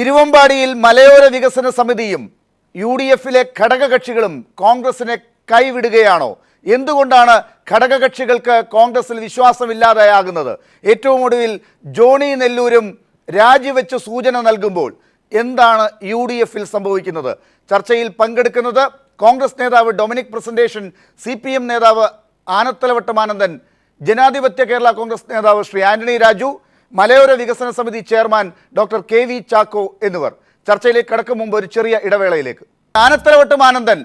തിരുവമ്പാടിയിൽ മലയോര വികസന സമിതിയും യു.ഡി.എഫിലെ ഘടകകക്ഷികളും കോൺഗ്രസിനെ കൈവിടുകയാണോ? എന്തുകൊണ്ടാണ് ഘടകകക്ഷികൾക്ക് കോൺഗ്രസിൽ വിശ്വാസമില്ലാതെയാകുന്നത്? ഏറ്റവും ഒടുവിൽ ജോണി നെല്ലൂരും രാജിവെച്ച് സൂചന നൽകുമ്പോൾ എന്താണ് യു.ഡി.എഫിൽ സംഭവിക്കുന്നത്? ചർച്ചയിൽ പങ്കെടുക്കുന്നത് കോൺഗ്രസ് നേതാവ് ഡൊമിനിക് പ്രസന്റേഷൻ, CPM നേതാവ് ആനത്തലവട്ടം ആനന്ദൻ, ജനാധിപത്യ കേരള കോൺഗ്രസ് നേതാവ് ശ്രീ ആന്റണി രാജു, മലയോര വികസന സമിതി ചെയർമാൻ ഡോക്ടർ KV ചാക്കോ എന്നിവർ. ചർച്ചയിലേക്ക് കടക്കും മുമ്പ് ഒരു ചെറിയ ഇടവേളയിലേക്ക്. ആനത്തലവട്ടം ആനന്ദൻ,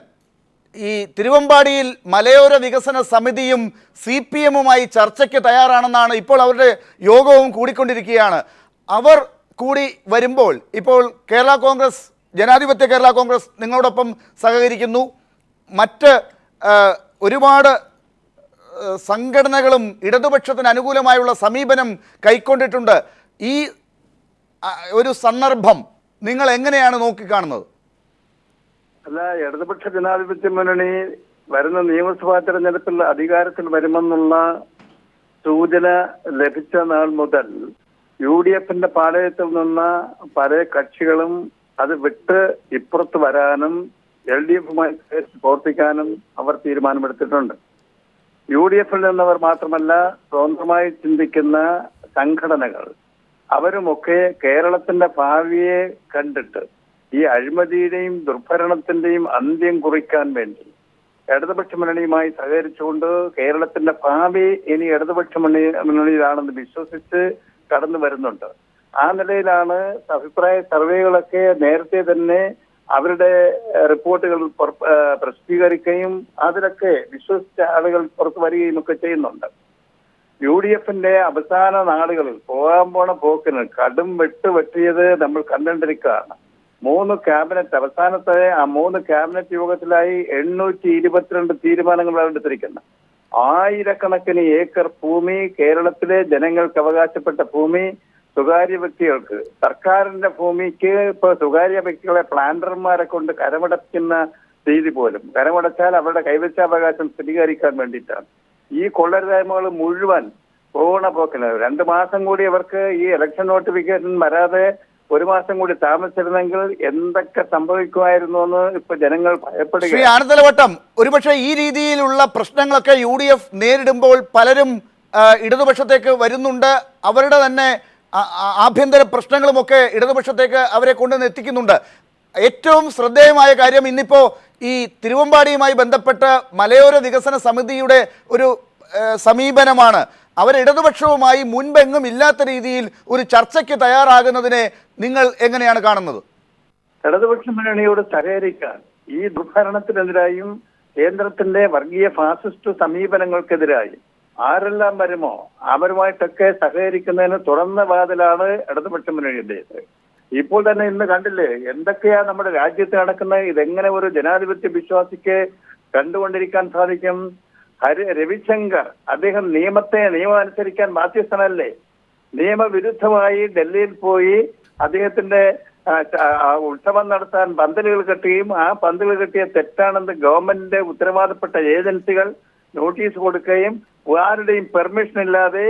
ഈ തിരുവമ്പാടിയിൽ മലയോര വികസന സമിതിയും CPM-ഉമായി ചർച്ചയ്ക്ക് തയ്യാറാണെന്നാണ് ഇപ്പോൾ അവരുടെ യോഗവും കൂടിക്കൊണ്ടിരിക്കുകയാണ്. അവർ കൂടി വരുമ്പോൾ ഇപ്പോൾ കേരള കോൺഗ്രസ്, ജനാധിപത്യ കേരള കോൺഗ്രസ് നിങ്ങളോടൊപ്പം സഹകരിക്കുന്നു. മറ്റ് ഒരുപാട് സംഘടനകളും ഇടതുപക്ഷത്തിന് അനുകൂലമായുള്ള സമീപനം കൈക്കൊണ്ടിട്ടുണ്ട്. ഈ ഒരു സന്ദർഭം നിങ്ങൾ എങ്ങനെയാണ് നോക്കിക്കാണുന്നത്? അല്ല, ഇടതുപക്ഷ ജനാധിപത്യ മുന്നണി വരുന്ന നിയമസഭാ തെരഞ്ഞെടുപ്പിൽ അധികാരത്തിൽ വരുമെന്നുള്ള സൂചന ലഭിച്ച നാൾ മുതൽ UDF-ന്റെ പാളയത്തിൽ നിന്ന പല കക്ഷികളും അത് വിട്ട് ഇപ്പുറത്ത് വരാനും LDF-മായി പ്രവർത്തിക്കാനും അവർ തീരുമാനമെടുത്തിട്ടുണ്ട്. UDF-ൽ നിന്നവർ മാത്രമല്ല, സ്വതന്ത്രമായി ചിന്തിക്കുന്ന സംഘടനകൾ അവരുമൊക്കെ കേരളത്തിന്റെ ഭാവിയെ കണ്ടിട്ട് ഈ അഴിമതിയുടെയും ദുർഭരണത്തിന്റെയും അന്ത്യം കുറിക്കാൻ വേണ്ടി ഇടതുപക്ഷ മുന്നണിയുമായി സഹകരിച്ചുകൊണ്ട് കേരളത്തിന്റെ ഭാവി ഇനി ഇടതുപക്ഷ മുന്നണിയിലാണെന്ന് വിശ്വസിച്ച് കടന്നു വരുന്നുണ്ട്. ആ നിലയിലാണ് അഭിപ്രായ സർവേകളൊക്കെ നേരത്തെ തന്നെ അവരുടെ റിപ്പോർട്ടുകൾ പ്രസിദ്ധീകരിക്കുകയും അതിലൊക്കെ വിശ്വസിച്ച ആളുകൾ പുറത്തു വരികയും ഒക്കെ ചെയ്യുന്നുണ്ട്. UDF-ന്റെ അവസാന നാളുകളിൽ പോകാൻ പോണ പോക്കിന് കടും വെട്ടിയത് നമ്മൾ കണ്ടുകൊണ്ടിരിക്കുകയാണ്. 3 ക്യാബിനറ്റ്, അവസാനത്തെ ആ 3 ക്യാബിനറ്റ് യോഗത്തിലായി 822 തീരുമാനങ്ങൾ എടുത്തിരിക്കുന്നത്. ആയിരക്കണക്കിന് ഏക്കർ ഭൂമി, കേരളത്തിലെ ജനങ്ങൾക്ക് അവകാശപ്പെട്ട ഭൂമി സ്വകാര്യ വ്യക്തികൾക്ക്, സർക്കാരിന്റെ ഭൂമിക്ക് ഇപ്പൊ സ്വകാര്യ വ്യക്തികളെ പ്ലാന്റർമാരെ കൊണ്ട് കരമടയ്ക്കുന്ന രീതി പോലും, കരമടച്ചാൽ അവരുടെ കൈവശാവകാശം സ്ഥിരീകരിക്കാൻ വേണ്ടിയിട്ടാണ്. ഈ കൊള്ളരുതായ്മകൾ മുഴുവൻ പോകണ പോക്കിന് 2 മാസം കൂടി അവർക്ക് ഈ ഇലക്ഷൻ നോട്ടിഫിക്കേഷൻ വരാതെ 1 മാസം കൂടി താമസിച്ചിരുന്നെങ്കിൽ എന്തൊക്കെ സംഭവിക്കുമായിരുന്നു എന്ന് ഇപ്പൊ ജനങ്ങൾ ഭയപ്പെടുക. ശ്രീ ആനന്ദലവട്ടം, ഒരുപക്ഷെ ഈ രീതിയിലുള്ള പ്രശ്നങ്ങളൊക്കെ UDF നേരിടുമ്പോൾ പലരും ഇടതുപക്ഷത്തേക്ക് വരുന്നുണ്ട്. അവരുടെ തന്നെ ആഭ്യന്തര പ്രശ്നങ്ങളുമൊക്കെ ഇടതുപക്ഷത്തേക്ക് അവരെ കൊണ്ടുവന്ന് എത്തിക്കുന്നുണ്ട്. ഏറ്റവും ശ്രദ്ധേയമായ കാര്യം ഇന്നിപ്പോൾ ഈ തിരുവമ്പാടിയുമായി ബന്ധപ്പെട്ട് മലയോര വികസന സമിതിയുടെ ഒരു സമീപനമാണ്. അവർ ഇടതുപക്ഷവുമായി മുൻപെങ്ങും ഇല്ലാത്ത രീതിയിൽ ഒരു ചർച്ചയ്ക്ക് തയ്യാറാകുന്നതിനെ നിങ്ങൾ എങ്ങനെയാണ് കാണുന്നത്? ഇടതുപക്ഷ മുന്നണിയോട് സഹകരിക്കാൻ ഈ ദുർഭരണത്തിനെതിരായും കേന്ദ്രത്തിന്റെ വർഗീയ ഫാസിസ്റ്റ് സമീപനങ്ങൾക്കെതിരായും ആരെല്ലാം വരുമോ അവരുമായിട്ടൊക്കെ സഹകരിക്കുന്നതിന് തുറന്ന വാതിലാണ് ഇടതുപക്ഷ മുന്നണിയുടേത്. ഇപ്പോൾ തന്നെ ഇന്ന് കണ്ടില്ലേ എന്തൊക്കെയാ നമ്മുടെ രാജ്യത്ത് നടക്കുന്നത്? ഇതെങ്ങനെ ഒരു ജനാധിപത്യ വിശ്വാസിക്ക് കണ്ടുകൊണ്ടിരിക്കാൻ സാധിക്കും? രവിശങ്കർ, അദ്ദേഹം നിയമം അനുസരിക്കാൻ ബാധ്യസ്ഥനല്ലേ? നിയമവിരുദ്ധമായി ഡൽഹിയിൽ പോയി അദ്ദേഹത്തിന്റെ ഉത്സവം നടത്താൻ പന്തലുകൾ കെട്ടുകയും ആ പന്തലുകൾ കെട്ടിയ തെറ്റാണെന്ന് ഗവൺമെന്റിന്റെ ഉത്തരവാദപ്പെട്ട ഏജൻസികൾ നോട്ടീസ് കൊടുക്കുകയും ആരുടെയും പെർമിഷൻ ഇല്ലാതെ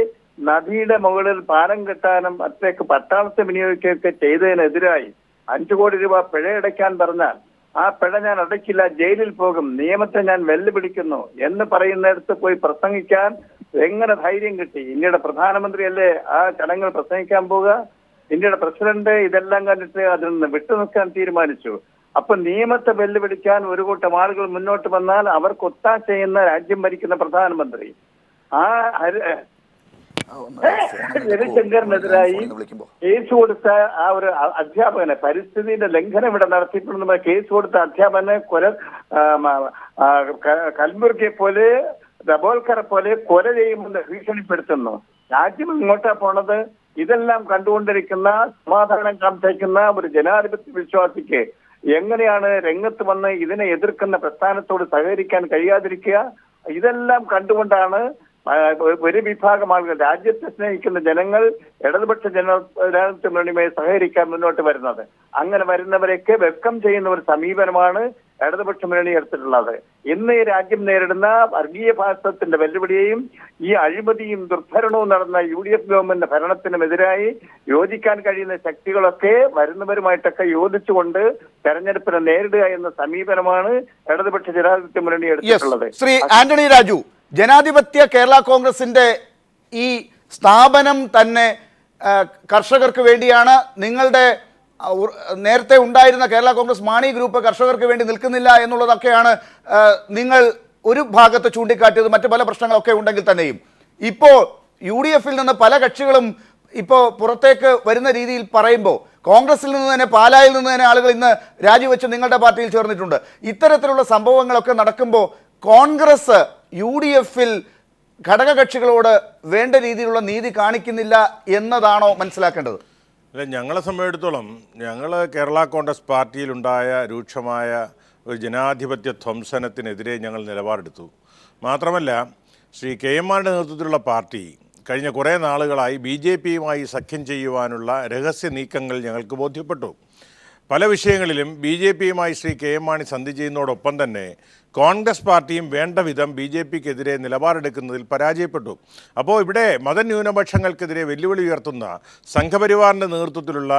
നദിയുടെ മുകളിൽ പാലം കെട്ടാനും മറ്റേക്ക് പട്ടാളത്തെ വിനിയോഗിക്കുകയൊക്കെ ചെയ്തതിനെതിരായി 5 കോടി രൂപ പിഴയടയ്ക്കാൻ പറഞ്ഞാൽ ആ പിഴ ഞാൻ അടയ്ക്കില്ല, ജയിലിൽ പോകും, നിയമത്തെ ഞാൻ വെല്ലുവിളിക്കുന്നു എന്ന് പറയുന്നിടത്ത് പോയി പ്രസംഗിക്കാൻ എങ്ങനെ ധൈര്യം കിട്ടി? ഇന്ത്യയുടെ പ്രധാനമന്ത്രിയല്ലേ ആ ചടങ്ങിൽ പ്രസംഗിക്കാൻ പോവുക? ഇന്ത്യയുടെ പ്രസിഡന്റ് ഇതെല്ലാം കണ്ടിട്ട് അതിൽ നിന്ന് വിട്ടുനിൽക്കാൻ തീരുമാനിച്ചു. അപ്പൊ നിയമത്തെ വെല്ലുവിളിക്കാൻ ഒരു കൂട്ടം ആളുകൾ മുന്നോട്ട് വന്നാൽ അവർക്ക് ഒത്താശ ചെയ്യുന്ന രാജ്യം ഭരിക്കുന്ന പ്രധാനമന്ത്രി ആ രവിശങ്കറിനെതിരായി കേസ് കൊടുത്ത ആ ഒരു അധ്യാപകനെ, പരിസ്ഥിതിയുടെ ലംഘനം ഇവിടെ നടത്തിയിട്ടുണ്ടെന്ന് കേസ് കൊടുത്ത അധ്യാപകനെ കൽബുർഗിയെ പോലെ, ദബോൽക്കറെ പോലെ കൊല ചെയ്യുമെന്ന് ഭീഷണിപ്പെടുത്തുന്നു. രാജ്യം ഇങ്ങോട്ടാ പോണത്? ഇതെല്ലാം കണ്ടുകൊണ്ടിരിക്കുന്ന, സമാധാനം കാംക്ഷിക്കുന്ന ഒരു ജനാധിപത്യ വിശ്വാസിക്ക് എങ്ങനെയാണ് രംഗത്ത് വന്ന് ഇതിനെ എതിർക്കുന്ന പ്രസ്ഥാനത്തോട് സഹകരിക്കാൻ കഴിയാതിരിക്കുക? ഇതെല്ലാം കണ്ടുകൊണ്ടാണ് ഒരു വിഭാഗം ആളുകൾ, രാജ്യത്തെ സ്നേഹിക്കുന്ന ജനങ്ങൾ ഇടതുപക്ഷ ജനാധിപത്യ മുന്നണിയുമായി സഹകരിക്കാൻ മുന്നോട്ട് വരുന്നത്. അങ്ങനെ വരുന്നവരെയൊക്കെ വെൽക്കം ചെയ്യുന്ന ഒരു സമീപനമാണ് ഇടതുപക്ഷ മുന്നണി എടുത്തിട്ടുള്ളത്. ഇന്ന് ഈ രാജ്യം നേരിടുന്ന വർഗീയ ഫാസിസത്തിന്റെ വെല്ലുവിളിയെയും ഈ അഴിമതിയും ദുർഭരണവും നടന്ന UDF ഗവൺമെന്റിന്റെ ഭരണത്തിനുമെതിരായി യോജിക്കാൻ കഴിയുന്ന ശക്തികളൊക്കെ വരുന്നവരുമായിട്ടൊക്കെ യോജിച്ചുകൊണ്ട് തെരഞ്ഞെടുപ്പിനെ നേരിടുക എന്ന സമീപനമാണ് ഇടതുപക്ഷ ജനാധിപത്യ മുന്നണി എടുത്തിട്ടുള്ളത്. ശ്രീ ആന്റണി രാജു, ജനാധിപത്യ കേരള കോൺഗ്രസിന്റെ ഈ സ്ഥാപനം തന്നെ കർഷകർക്ക് വേണ്ടിയാണ്. നിങ്ങളുടെ നേരത്തെ ഉണ്ടായിരുന്ന കേരള കോൺഗ്രസ് മാണി ഗ്രൂപ്പ് കർഷകർക്ക് വേണ്ടി നിൽക്കുന്നില്ല എന്നുള്ളതൊക്കെയാണ് നിങ്ങൾ ഒരു ഭാഗത്ത് ചൂണ്ടിക്കാട്ടിയത്. മറ്റു പല പ്രശ്നങ്ങളൊക്കെ ഉണ്ടെങ്കിൽ തന്നെയും ഇപ്പോൾ UDF-ൽ നിന്ന് പല കക്ഷികളും ഇപ്പോൾ പുറത്തേക്ക് വരുന്ന രീതിയിൽ പറയുമ്പോൾ കോൺഗ്രസിൽ നിന്ന് തന്നെ, പാലായിൽ നിന്ന് തന്നെ ആളുകൾ ഇന്ന് രാജിവെച്ച് നിങ്ങളുടെ പാർട്ടിയിൽ ചേർന്നിട്ടുണ്ട്. ഇത്തരത്തിലുള്ള സംഭവങ്ങളൊക്കെ നടക്കുമ്പോൾ കോൺഗ്രസ് UDF-ൽ ഘടകകക്ഷികളോട് വേണ്ട രീതിയിലുള്ള നീതി കാണിക്കുന്നില്ല എന്നതാണോ മനസ്സിലാക്കേണ്ടത്? അല്ല, ഞങ്ങളെ സംബന്ധിച്ചിടത്തോളം ഞങ്ങൾ കേരള കോൺഗ്രസ് പാർട്ടിയിലുണ്ടായ രൂക്ഷമായ ഒരു ജനാധിപത്യ ധ്വംസനത്തിനെതിരെ ഞങ്ങൾ നിലപാടെടുത്തു. മാത്രമല്ല, ശ്രീ KM മാണിയുടെ നേതൃത്വത്തിലുള്ള പാർട്ടി കഴിഞ്ഞ കുറേ നാളുകളായി BJP-യുമായി സഖ്യം ചെയ്യുവാനുള്ള രഹസ്യ നീക്കങ്ങൾ ഞങ്ങൾക്ക് ബോധ്യപ്പെട്ടു. പല വിഷയങ്ങളിലും BJP-യുമായി ശ്രീ KM മാണി സന്ധി ചെയ്യുന്നതോടൊപ്പം തന്നെ കോൺഗ്രസ് പാർട്ടിയും വേണ്ട വിധം BJP-ക്കെതിരെ നിലപാടെടുക്കുന്നതിൽ പരാജയപ്പെട്ടു. അപ്പോൾ ഇവിടെ മതന്യൂനപക്ഷങ്ങൾക്കെതിരെ വെല്ലുവിളി ഉയർത്തുന്ന സംഘപരിവാറിൻ്റെ നേതൃത്വത്തിലുള്ള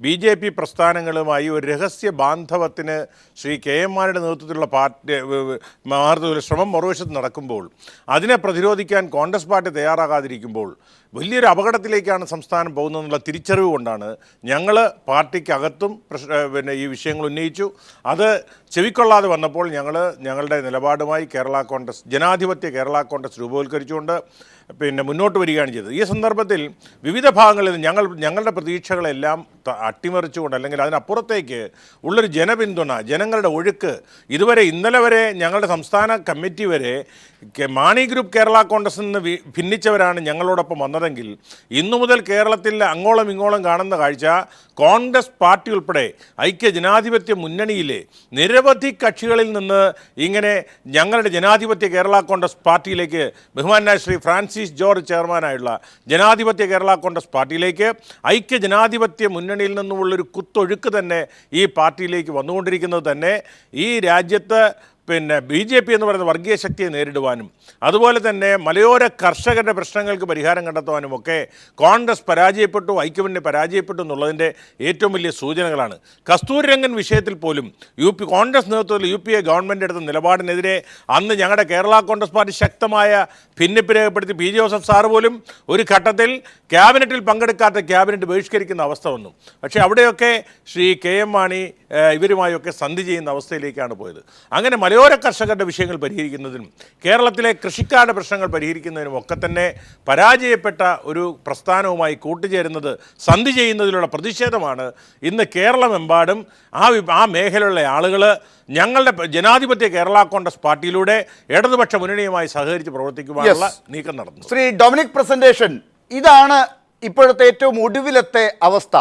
BJP പ്രസ്ഥാനങ്ങളുമായി ഒരു രഹസ്യ ബാന്ധവത്തിന് ശ്രീ KM മാണിയുടെ നേതൃത്വത്തിലുള്ള പാർട്ടി ശ്രമം മറുവശത്ത് നടക്കുമ്പോൾ അതിനെ പ്രതിരോധിക്കാൻ കോൺഗ്രസ് പാർട്ടി തയ്യാറാകാതിരിക്കുമ്പോൾ വലിയൊരു അപകടത്തിലേക്കാണ് സംസ്ഥാനം പോകുന്നതെന്നുള്ള തിരിച്ചറിവ് കൊണ്ടാണ് ഞങ്ങൾ പാർട്ടിക്കകത്തും ഈ വിഷയങ്ങൾ ഉന്നയിച്ചു. അത് ചെവിക്കൊള്ളാതെ വന്നപ്പോൾ ഞങ്ങളുടെ നിലപാടുമായി ജനാധിപത്യ കേരള കോൺഗ്രസ് രൂപവത്കരിച്ചുകൊണ്ട് മുന്നോട്ട് വരികയാണ് ചെയ്തത്. ഈ സന്ദർഭത്തിൽ വിവിധ ഭാഗങ്ങളിൽ ഞങ്ങളുടെ പ്രതീക്ഷകളെല്ലാം അട്ടിമറിച്ചുകൊണ്ട്, അല്ലെങ്കിൽ അതിനപ്പുറത്തേക്ക് ഉള്ളൊരു ജനപിന്തുണ, ജനങ്ങളുടെ ഒഴുക്ക്, ഇന്നലെ വരെ ഞങ്ങളുടെ സംസ്ഥാന കമ്മിറ്റി വരെ മാണി ഗ്രൂപ്പ് കേരള കോൺഗ്രസിൽ നിന്ന് ഭിന്നിച്ചവരാണ് ഞങ്ങളോടൊപ്പം വന്നതെങ്കിൽ ഇന്നു മുതൽ കേരളത്തിൽ അങ്ങോളം ഇങ്ങോളം കാണുന്ന കാഴ്ച കോൺഗ്രസ് പാർട്ടി ഉൾപ്പെടെ ഐക്യ ജനാധിപത്യ മുന്നണിയിലെ നിരവധി കക്ഷികളിൽ നിന്ന് ഇങ്ങനെ ഞങ്ങളുടെ ജനാധിപത്യ കേരള കോൺഗ്രസ് പാർട്ടിയിലേക്ക് ബഹുമാനായ ശ്രീ ഫ്രാൻസിസ് ജോർജ് ചെയർമാനായുള്ള ജനാധിപത്യ കേരള കോൺഗ്രസ് പാർട്ടിയിലേക്ക് ഐക്യ ജനാധിപത്യ മുന്നണിയിൽ നിന്നുമുള്ളൊരു കുത്തൊഴുക്ക് തന്നെ ഈ പാർട്ടിയിലേക്ക് വന്നുകൊണ്ടിരിക്കുന്നത് തന്നെ ഈ രാജ്യത്ത് BJP എന്ന് പറയുന്ന വർഗീയ ശക്തിയെ നേരിടുവാനും അതുപോലെ തന്നെ മലയോര കർഷകരുടെ പ്രശ്നങ്ങൾക്ക് പരിഹാരം കണ്ടെത്തുവാനും ഒക്കെ കോൺഗ്രസ് പരാജയപ്പെട്ടു, ഐക്യമുന്നണി പരാജയപ്പെട്ടു എന്നുള്ളതിൻ്റെ ഏറ്റവും വലിയ സൂചനകളാണ്. കസ്തൂരിരംഗൻ വിഷയത്തിൽ പോലും കോൺഗ്രസ് നേതൃത്വത്തിൽ UPA ഗവൺമെൻറ് എടുത്ത നിലപാടിനെതിരെ അന്ന് ഞങ്ങളുടെ കേരള കോൺഗ്രസ് പാർട്ടി ശക്തമായ ഭിന്നിപ്പ് രേഖപ്പെടുത്തി. P. ജോസഫ് സാറ് പോലും ഒരു ഘട്ടത്തിൽ ക്യാബിനറ്റിൽ പങ്കെടുക്കാത്ത ക്യാബിനറ്റ് ബഹിഷ്കരിക്കുന്ന അവസ്ഥ വന്നു. പക്ഷേ അവിടെയൊക്കെ ശ്രീ KM മാണി ഇവരുമായൊക്കെ സന്ധി ചെയ്യുന്ന അവസ്ഥയിലേക്കാണ് പോയത്. അങ്ങനെ മലയോര കർഷകരുടെ വിഷയങ്ങൾ പരിഹരിക്കുന്നതിനും കേരളത്തിലെ കൃഷിക്കാരുടെ പ്രശ്നങ്ങൾ പരിഹരിക്കുന്നതിനും ഒക്കെ തന്നെ പരാജയപ്പെട്ട ഒരു പ്രസ്ഥാനവുമായി കൂട്ടുചേരുന്നത്, സന്ധി ചെയ്യുന്നതിലുള്ള പ്രതിഷേധമാണ് ഇന്ന് കേരളമെമ്പാടും ആ മേഖലയിലുള്ള ആളുകൾ ഞങ്ങളുടെ ജനാധിപത്യ കേരള കോൺഗ്രസ് പാർട്ടിയിലൂടെ ഇടതുപക്ഷ മുന്നണിയുമായി സഹകരിച്ച് പ്രവർത്തിക്കുവാനുള്ള നീക്കം നടന്നു. ശ്രീ ഡൊമിനിക് പ്രസന്റേഷൻ, ഇതാണ് ഇപ്പോഴത്തെ ഏറ്റവും ഒടുവിലത്തെ അവസ്ഥ.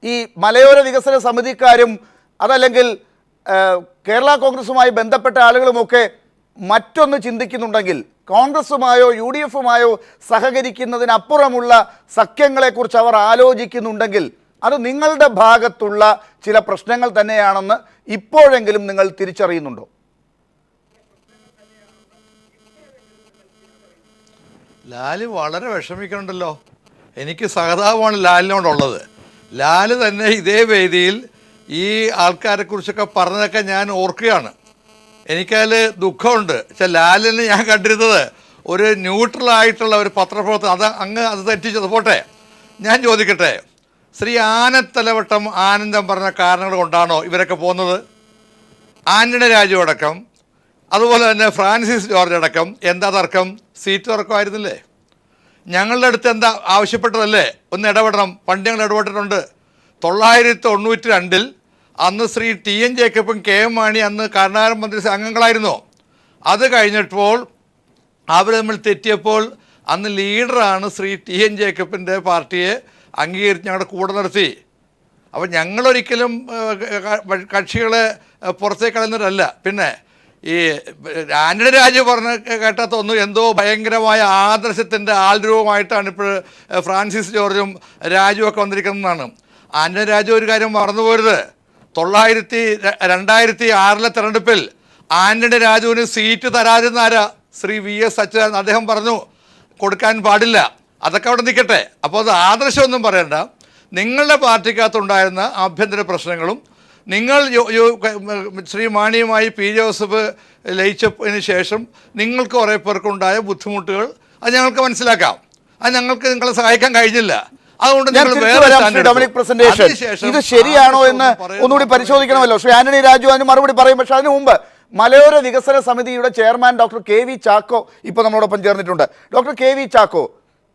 ഈ മലയോര വികസന സമിതിക്കാരും അതല്ലെങ്കിൽ കേരള കോൺഗ്രസുമായി ബന്ധപ്പെട്ട ആളുകളുമൊക്കെ മറ്റൊന്ന് ചിന്തിക്കുന്നുണ്ടെങ്കിൽ കോൺഗ്രസുമായോ UDF-മായോ സഹകരിക്കുന്നതിനപ്പുറമുള്ള സഖ്യങ്ങളെക്കുറിച്ച് അവർ ആലോചിക്കുന്നുണ്ടെങ്കിൽ അത് നിങ്ങളുടെ ഭാഗത്തുള്ള ചില പ്രശ്നങ്ങൾ തന്നെയാണെന്ന് ഇപ്പോഴെങ്കിലും നിങ്ങൾ തിരിച്ചറിയുന്നുണ്ടോ? ലാല് വളരെ വിഷമിക്കണ്ടല്ലോ. എനിക്ക് സഹതാപമാണ് ലാലിനോടുള്ളത്. ലാല് തന്നെ ഇതേ വേദിയിൽ ഈ ആൾക്കാരെക്കുറിച്ചൊക്കെ പറഞ്ഞതൊക്കെ ഞാൻ ഓർക്കുകയാണ്. എനിക്കതിൽ ദുഃഖമുണ്ട്. പക്ഷേ ലാലിനെ ഞാൻ കണ്ടിരുന്നത് ഒരു ന്യൂട്രലായിട്ടുള്ള ഒരു പത്രപ്രവർത്തനം. അത് തെറ്റിച്ചത് പോട്ടെ. ഞാൻ ചോദിക്കട്ടെ, ശ്രീ ആനത്തലവട്ടം ആനന്ദം പറഞ്ഞ കാരണങ്ങൾ കൊണ്ടാണോ ഇവരൊക്കെ പോകുന്നത്? ആന്റണി രാജു അടക്കം, അതുപോലെ തന്നെ ഫ്രാൻസിസ് ജോർജ് അടക്കം എന്താ തർക്കം? സീറ്റ് തർക്കമായിരുന്നില്ലേ? ഞങ്ങളുടെ അടുത്ത് എന്താ ആവശ്യപ്പെട്ടതല്ലേ? ഒന്ന് ഇടപെടണം. പണ്ട് ഞങ്ങൾ ഇടപെട്ടിട്ടുണ്ട്. 1992 അന്ന് ശ്രീ TN ജേക്കബും KM മാണി അന്ന് കർണാടക മന്ത്രിസഭ അംഗങ്ങളായിരുന്നു. അത് കഴിഞ്ഞപ്പോൾ അവർ തമ്മിൽ തെറ്റിയപ്പോൾ അന്ന് ലീഡറാണ് ശ്രീ TN ജേക്കബിൻ്റെ പാർട്ടിയെ അംഗീകരിച്ച് ഞങ്ങളുടെ കൂടെ നിർത്തി. അപ്പോൾ ഞങ്ങളൊരിക്കലും കക്ഷികളെ പുറത്തേക്ക് കളയുന്നവരല്ല. പിന്നെ ഈ ആന്റണി രാജു പറഞ്ഞ കേട്ടതൊന്നും എന്തോ ഭയങ്കരമായ ആദർശത്തിൻ്റെ ആൾരൂപമായിട്ടാണ് ഇപ്പോൾ ഫ്രാൻസിസ് ജോർജും രാജുവും ഒക്കെ വന്നിരിക്കുന്നതെന്നാണ്. ആന്റണി രാജു ഒരു കാര്യം മറന്നുപോരുത്, 2006 തെരഞ്ഞെടുപ്പിൽ ആന്റണി രാജുവിന് സീറ്റ് തരാതിരുന്ന ആരാ? ശ്രീ VS അച്യുതാനന്ദൻ. അദ്ദേഹം പറഞ്ഞു കൊടുക്കാൻ പാടില്ല. അതൊക്കെ അവിടെ നിൽക്കട്ടെ. അപ്പോൾ അത് ആദർശമൊന്നും പറയണ്ട. നിങ്ങളുടെ പാർട്ടിക്കകത്തുണ്ടായിരുന്ന ആഭ്യന്തര പ്രശ്നങ്ങളും നിങ്ങൾ ശ്രീ മാണിയുമായി P. ജോസഫ് ലയിച്ചതിന് ശേഷം നിങ്ങൾക്ക് കുറേ പേർക്കുണ്ടായ ബുദ്ധിമുട്ടുകൾ അത് ഞങ്ങൾക്ക് മനസ്സിലാക്കാം. അത് ഞങ്ങൾക്ക് നിങ്ങളെ സഹായിക്കാൻ കഴിഞ്ഞില്ല. അതുകൊണ്ട് ഡൊമിനിക് പ്രസന്റേഷൻ ഇത് ശരിയാണോ എന്ന് ഒന്നുകൂടി പരിശോധിക്കണമല്ലോ. ശ്രീ ആന്റണി രാജു അതിന് മറുപടി പറയും. പക്ഷെ അതിനു മുമ്പ് മലയോര വികസന സമിതിയുടെ ചെയർമാൻ ഡോക്ടർ KV ചാക്കോ ഇപ്പോൾ നമ്മളോടൊപ്പം ചേർന്നിട്ടുണ്ട്. ഡോക്ടർ KV ചാക്കോ,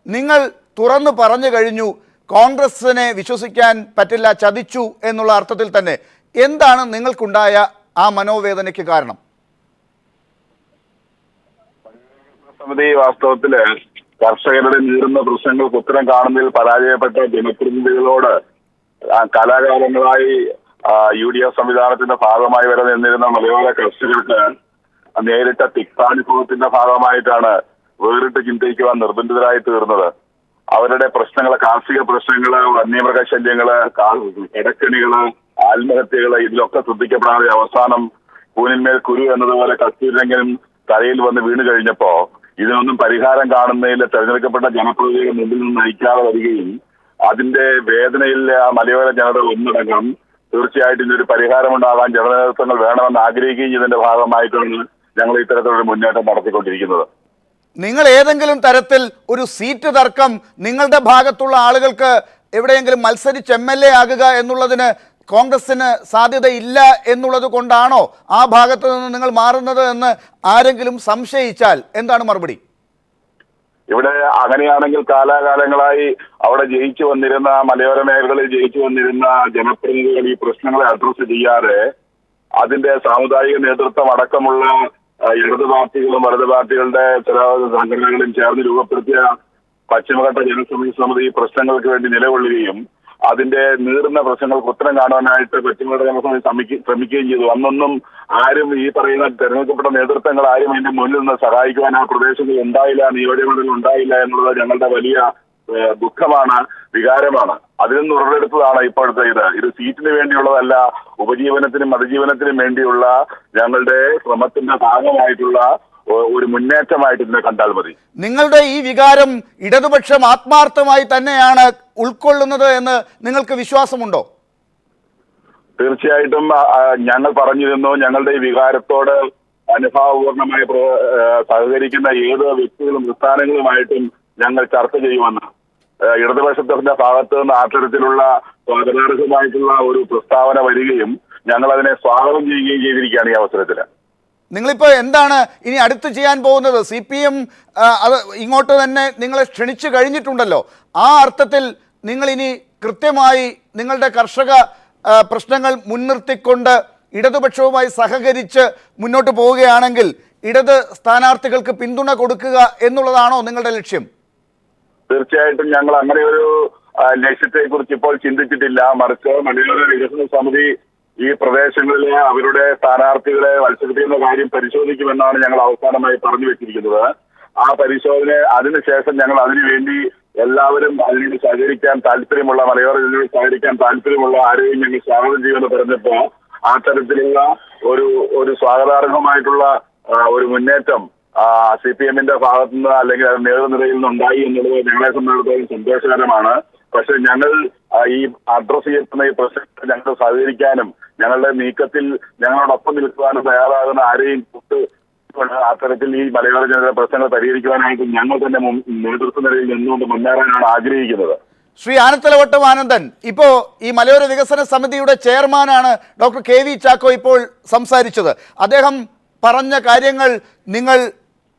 നിങ്ങൾ തുറന്നു പറഞ്ഞു കഴിഞ്ഞു കോൺഗ്രസിനെ വിശ്വസിക്കാൻ പറ്റില്ല, ചതിച്ചു എന്നുള്ള അർത്ഥത്തിൽ തന്നെ. എന്താണ് നിങ്ങൾക്കുണ്ടായ ആ മനോവേദനയ്ക്ക് കാരണം? സമിതി വാസ്തവത്തില് കർഷകരുടെ നീറുന്ന പ്രശ്നങ്ങൾക്ക് ഉത്തരം കാണുന്നതിൽ പരാജയപ്പെട്ട ജനപ്രതിനിധികളോട് കലാകാലങ്ങളായി UDF സംവിധാനത്തിന്റെ ഭാഗമായി വരെ നിന്നിരുന്ന മലയോര കർഷകർക്ക് നേരിട്ട തിക്താനുഭവത്തിന്റെ ഭാഗമായിട്ടാണ് വേറിട്ട് ചിന്തിക്കുവാൻ നിർബന്ധിതരായി തീർന്നത്. അവരുടെ പ്രശ്നങ്ങള്, കാർഷിക പ്രശ്നങ്ങള്, വന്യമൃഗശല്യങ്ങള്, കിടക്കണികള്, ആത്മഹത്യകള്, ഇതിലൊക്കെ ശ്രദ്ധിക്കപ്പെടാതെ അവസാനം കൂനിന്മേൽ കുരു എന്നതുപോലെ കസ്തൂരിരംഗനും തലയിൽ വന്ന് വീണ് കഴിഞ്ഞപ്പോ ഇതിനൊന്നും പരിഹാരം കാണുന്നതിൽ തെരഞ്ഞെടുക്കപ്പെട്ട ജനപ്രതിനിധികൾ മുമ്പിൽ നിന്ന് നയിക്കാതെ വരികയും അതിന്റെ വേദനയിൽ ആ മലയോര ജനത ഒന്നടങ്കം തീർച്ചയായിട്ടും ഇതിനൊരു പരിഹാരമുണ്ടാകാൻ ജനനേതൃത്വങ്ങൾ വേണമെന്ന് ആഗ്രഹിക്കുകയും ചെയ്തതിന്റെ ഭാഗമായിട്ടാണ് ഞങ്ങൾ ഇത്തരത്തിലൊരു മുന്നേറ്റം നടത്തിക്കൊണ്ടിരിക്കുന്നത്. നിങ്ങൾ ഏതെങ്കിലും തരത്തിൽ ഒരു സീറ്റ് തർക്കം നിങ്ങളുടെ ഭാഗത്തുള്ള ആളുകൾക്ക് എവിടെയെങ്കിലും മത്സരിച്ച് MLA ആകുക എന്നുള്ളതിന് കോൺഗ്രസിന് സാധ്യതയില്ല എന്നുള്ളത് കൊണ്ടാണോ ആ ഭാഗത്ത് നിന്ന് നിങ്ങൾ മാറുന്നത് എന്ന് ആരെങ്കിലും സംശയിച്ചാൽ എന്താണ് മറുപടി? ഇവിടെ അങ്ങനെയാണെങ്കിൽ കാലാകാലങ്ങളായി അവിടെ ജയിച്ചു വന്നിരുന്ന, മലയോര മേഖലകളിൽ ജയിച്ചു വന്നിരുന്ന ജനപ്രതിനിധികൾ ഈ പ്രശ്നങ്ങളെ അഡ്രസ് ചെയ്യാതെ അതിന്റെ സാമുദായിക നേതൃത്വം അടക്കമുള്ള ഇടത് പാർട്ടികളും വലത് പാർട്ടികളുടെ ചില സംഘടനകളും ചേർന്ന് രൂപപ്പെടുത്തിയ പശ്ചിമഘട്ട ജനസമിതി പ്രശ്നങ്ങൾക്ക് വേണ്ടി നിലകൊള്ളുകയും അതിന്റെ നീറുന്ന പ്രശ്നങ്ങൾക്ക് ഉത്തരം കാണാനായിട്ട് പശ്ചിമഘട്ട ജനസമിതി ശ്രമിക്കുകയും ചെയ്തു. അന്നൊന്നും ആരും ഈ പറയുന്ന തെരഞ്ഞെടുക്കപ്പെട്ട നേതൃത്വങ്ങൾ ആരും അതിന്റെ മുന്നിൽ നിന്ന് സഹായിക്കുവാൻ ആ പ്രദേശങ്ങളിൽ ഉണ്ടായില്ല, നിയോജകമണ്ഡലം ഉണ്ടായില്ല എന്നുള്ളത് ഞങ്ങളുടെ വലിയ ദുഃഖമാണ്, വികാരമാണ്. അതിൽ നിന്ന് ഉറവെടുത്തതാണ് ഇപ്പോഴത്തെ ഇത് സീറ്റിന് വേണ്ടിയുള്ളതല്ല, ഉപജീവനത്തിനും അതിജീവനത്തിനും വേണ്ടിയുള്ള ഞങ്ങളുടെ ശ്രമത്തിന്റെ ഭാഗമായിട്ടുള്ള ഒരു മുന്നേറ്റമായിട്ട് ഇതിനെ കണ്ടാൽ മതി. നിങ്ങളുടെ ഈ വികാരം ഇടതുപക്ഷം ആത്മാർത്ഥമായി തന്നെയാണ് ഉൾക്കൊള്ളുന്നത് എന്ന് നിങ്ങൾക്ക് വിശ്വാസമുണ്ടോ? തീർച്ചയായിട്ടും ഞങ്ങൾ പറഞ്ഞിരുന്നു, ഞങ്ങളുടെ ഈ വികാരത്തോട് അനുഭാവപൂർണമായി സഹകരിക്കുന്ന ഏത് വ്യക്തികളും പ്രസ്ഥാനങ്ങളുമായിട്ടും ഞങ്ങൾ ചർച്ച ചെയ്യുമെന്ന്. ഇടതുപക്ഷത്തിന്റെ ഭാഗത്ത് നിന്ന് അത്തരത്തിലുള്ള സ്വാഗതാർഹമായിട്ടുള്ള ഒരു പ്രസ്താവന വരികയും ഞങ്ങൾ അതിനെ സ്വാഗതം ചെയ്യുകയും ചെയ്തിരിക്കുകയാണ് ഈ അവസരത്തിൽ. നിങ്ങളിപ്പോൾ എന്താണ് ഇനി അടുത്ത് ചെയ്യാൻ പോകുന്നത്? CPM അത് ഇങ്ങോട്ട് തന്നെ നിങ്ങളെ ക്ഷണിച്ചു കഴിഞ്ഞിട്ടുണ്ടല്ലോ. ആ അർത്ഥത്തിൽ നിങ്ങൾ ഇനി കൃത്യമായി നിങ്ങളുടെ കർഷക പ്രശ്നങ്ങൾ മുൻനിർത്തിക്കൊണ്ട് ഇടതുപക്ഷവുമായി സഹകരിച്ച് മുന്നോട്ട് പോവുകയാണെങ്കിൽ ഇടത് സ്ഥാനാർത്ഥികൾക്ക് പിന്തുണ കൊടുക്കുക എന്നുള്ളതാണോ നിങ്ങളുടെ ലക്ഷ്യം? തീർച്ചയായിട്ടും ഞങ്ങൾ അങ്ങനെ ഒരു ലക്ഷ്യത്തെ കുറിച്ച് ഇപ്പോൾ ചിന്തിച്ചിട്ടില്ല. മറിച്ച് മലയോര വികസന സമിതി ഈ പ്രദേശങ്ങളിലെ അവരുടെ സ്ഥാനാർത്ഥികളെ മത്സരിപ്പിക്കുന്ന കാര്യം പരിശോധിക്കുമെന്നാണ് ഞങ്ങൾ അവസാനമായി പറഞ്ഞു വെച്ചിരിക്കുന്നത്. ആ പരിശോധന അതിനുശേഷം ഞങ്ങൾ അതിനുവേണ്ടി എല്ലാവരും അതിനോട് സഹകരിക്കാൻ താല്പര്യമുള്ള, മലയോര ജില്ലയിൽ സഹകരിക്കാൻ താല്പര്യമുള്ള ആരെയും ഞങ്ങൾ സ്വാഗതം ചെയ്യുമെന്ന് പറഞ്ഞപ്പോ ആ തരത്തിലുള്ള ഒരു സ്വാഗതാർഹമായിട്ടുള്ള ഒരു മുന്നേറ്റം CPM-ന്റെ ഭാഗത്തുനിന്ന് അല്ലെങ്കിൽ അത് നേതൃനിരയിൽ നിന്നുണ്ടായി എന്നുള്ളത് ഞങ്ങളെ സംബന്ധിച്ചിടത്തോളം സന്തോഷകരമാണ്. പക്ഷെ ഞങ്ങൾ ഈ അഡ്രസ് ചെയ്യുന്ന ഈ പ്രശ്നത്തിൽ ഞങ്ങൾ സഹകരിക്കാനും ഞങ്ങളുടെ നീക്കത്തിൽ ഞങ്ങളോടൊപ്പം നിൽക്കുവാനും തയ്യാറാകുന്ന ആരെയും അത്തരത്തിൽ ഈ മലയോര ജനതയുടെ പ്രശ്നങ്ങൾ പരിഹരിക്കുവാനായിട്ട് ഞങ്ങൾ തന്നെ നേതൃത്വ നിലയിൽ നിന്നുകൊണ്ട് മുന്നേറാനാണ് ആഗ്രഹിക്കുന്നത്. ശ്രീ ആനത്തലവട്ടം ആനന്ദൻ, ഇപ്പോൾ ഈ മലയോര വികസന സമിതിയുടെ ചെയർമാനാണ് ഡോക്ടർ KV ചാക്കോ ഇപ്പോൾ സംസാരിച്ചത്. അദ്ദേഹം പറഞ്ഞ കാര്യങ്ങൾ നിങ്ങൾ